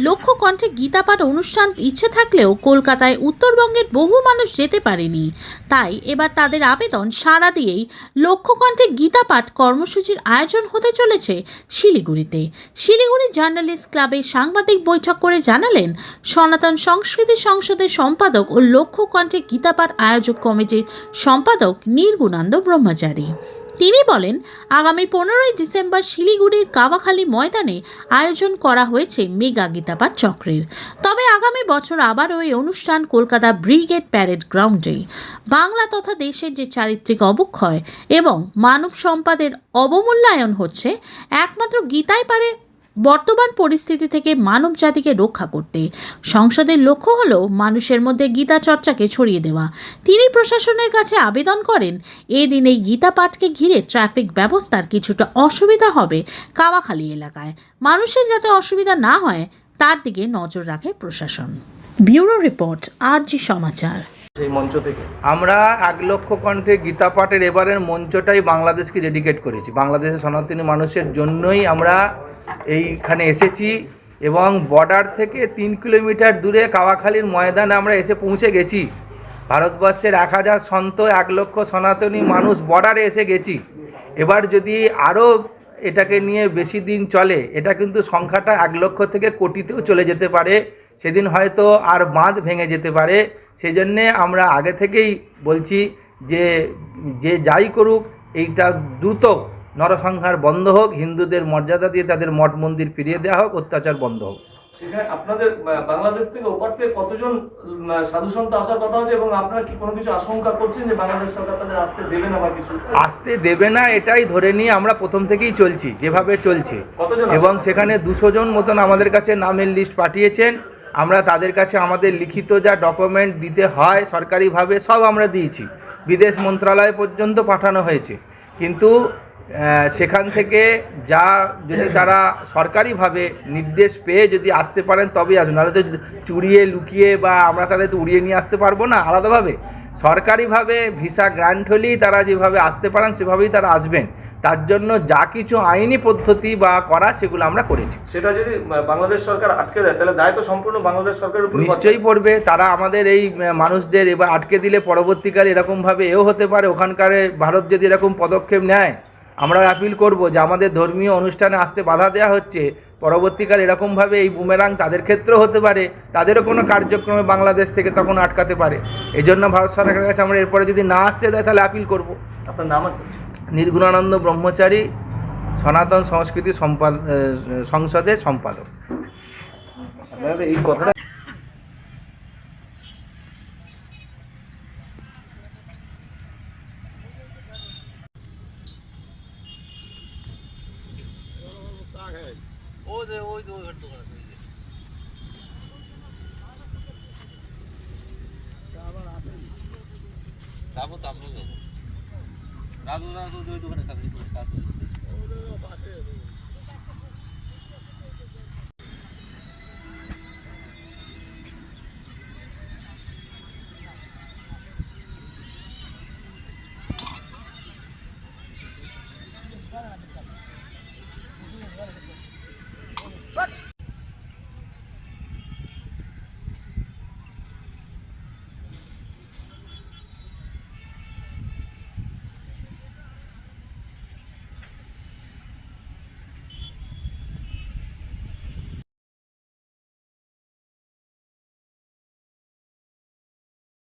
লক্ষ্য কণ্ঠে গীতা পাঠ অনুষ্ঠান ইচ্ছে থাকলেও কলকাতায় উত্তরবঙ্গের বহু মানুষ যেতে পারেনি। তাই এবার তাদের আবেদন সাড়া দিয়েই লক্ষ্য কণ্ঠে গীতা পাঠ কর্মসূচির আয়োজন হতে চলেছে শিলিগুড়িতে। শিলিগুড়ি জার্নালিস্ট ক্লাবে সাংবাদিক বৈঠক করে জানালেন সনাতন সংস্কৃতি সংসদের সম্পাদক ও লক্ষ্য কণ্ঠে গীতা পাঠ আয়োজক কমিটির সম্পাদক নির্গুণানন্দ ব্রহ্মচারী। তিনি বলেন, আগামী 15ই ডিসেম্বর শিলিগুড়ির কাবাখালী ময়দানে আয়োজন করা হয়েছে মেগা গীতাপাঠ চক্রের। তবে আগামী বছর আবারও এই অনুষ্ঠান কলকাতা ব্রিগেড প্যারেড গ্রাউন্ডে। বাংলা তথা দেশের যে চারিত্রিক অবক্ষয় এবং মানব সম্পদের অবমূল্যায়ন হচ্ছে, একমাত্র গীতাই পারে বর্তমান পরিস্থিতি থেকে মানব জাতিকে রক্ষা করতে। সংসদের লক্ষ্য হল মানুষের মধ্যে গীতা চর্চাকে ছড়িয়ে দেওয়া। তিনি প্রশাসনের কাছে আবেদন করেন, এদিন এই গীতা পাঠকে ঘিরে ট্রাফিক ব্যবস্থার কিছুটা অসুবিধা হবে কাওয়াখালী এলাকায়। মানুষের যাতে অসুবিধা না হয় তার দিকে নজর রাখে প্রশাসন। ব্যুরো রিপোর্ট, আরজি সমাচার। সেই মঞ্চ থেকে আমরা 1 লক্ষ কণ্ঠে গীতা পাঠের এবারের মঞ্চটাই বাংলাদেশকে ডেডিকেট করেছি। বাংলাদেশের সনাতনী মানুষের জন্যই আমরা এইখানে এসেছি এবং বর্ডার থেকে 3 কিলোমিটার দূরে কাওয়াখালীর ময়দানে আমরা এসে পৌঁছে গেছি। ভারতবর্ষের 1000 সন্ত, 1 লক্ষ সনাতনী মানুষ বর্ডারে এসে গেছি। এবার যদি আরও এটাকে নিয়ে বেশি দিন চলে, এটা কিন্তু সংখ্যাটা 1 লক্ষ থেকে কোটিতেও চলে যেতে পারে। সেদিন হয়তো আর বাঁধ ভেঙে যেতে পারে। সেই জন্যে আমরা আগে থেকেই বলছি যে যাই করুক, এইটা দ্রুত নরসংহার বন্ধ হোক, হিন্দুদের মর্যাদা দিয়ে তাদের মঠ মন্দির ফিরিয়ে দেওয়া হোক, অত্যাচার বন্ধ হোক। সেখানে আপনাদের বাংলাদেশ থেকে ওপার থেকে কতজন সাধু সন্ত আসার কথা আছে এবং আপনারা কি কোনো কিছু আশঙ্কা করছেন যে বাংলাদেশ সরকার তাদের আসতে দেবে না বা কিছু? আসতে দেবে না এটাই ধরে নিয়ে আমরা প্রথম থেকেই চলছি যেভাবে চলছে, এবং সেখানে 200 জন মতন আমাদের কাছে নামের লিস্ট পাঠিয়েছেন। আমরা তাদের কাছে আমাদের লিখিত যা ডকুমেন্ট দিতে হয় সরকারিভাবে সব আমরা দিয়েছি, বিদেশ মন্ত্রণালয় পর্যন্ত পাঠানো হয়েছে। কিন্তু সেখান থেকে যা যদি তারা সরকারিভাবে নির্দেশ পেয়ে যদি আসতে পারেন তবেই আসুন, নাহলে তো চুরিয়ে লুকিয়ে বা আমরা তাদের তো উড়িয়ে নিয়ে আসতে পারবো না। আলাদাভাবে সরকারিভাবে ভিসা গ্রান্ট হলেই তারা যেভাবে আসতে পারেন সেভাবেই তারা আসবেন। তার জন্য যা কিছু আইনি পদ্ধতি বা করা সেগুলো আমরা করেছি। সেটা যদি বাংলাদেশ সরকার আটকে দেয় তাহলে দায়িত্ব সম্পূর্ণ বাংলাদেশ সরকারের উপর নিশ্চয়ই পড়বে। তারা আমাদের এই মানুষদের এবার আটকে দিলে পরবর্তীকালে এরকমভাবে এও হতে পারে, ওখানকার ভারত যদি এরকম পদক্ষেপ নেয়, আমরা অ্যাপিল করব যে আমাদের ধর্মীয় অনুষ্ঠানে আসতে বাধা দেওয়া হচ্ছে, পরবর্তীকালে এরকমভাবে এই বুমেরাং তাদের ক্ষেত্রেও হতে পারে, তাদেরও কোনো কার্যক্রমে বাংলাদেশ থেকে তখন আটকাতে পারে। এই জন্য ভারত সরকারের কাছে আমরা এরপরে যদি না আসতে দেয় তাহলে অ্যাপিল করব। আপনার নাম? নির্গুণানন্দ ব্রহ্মচারী, সনাতন সংস্কৃতি সংসদের সম্পাদক। এই কথাটা যাবো তো আমরা যাবো। রাজু ওই দোকানে কাজ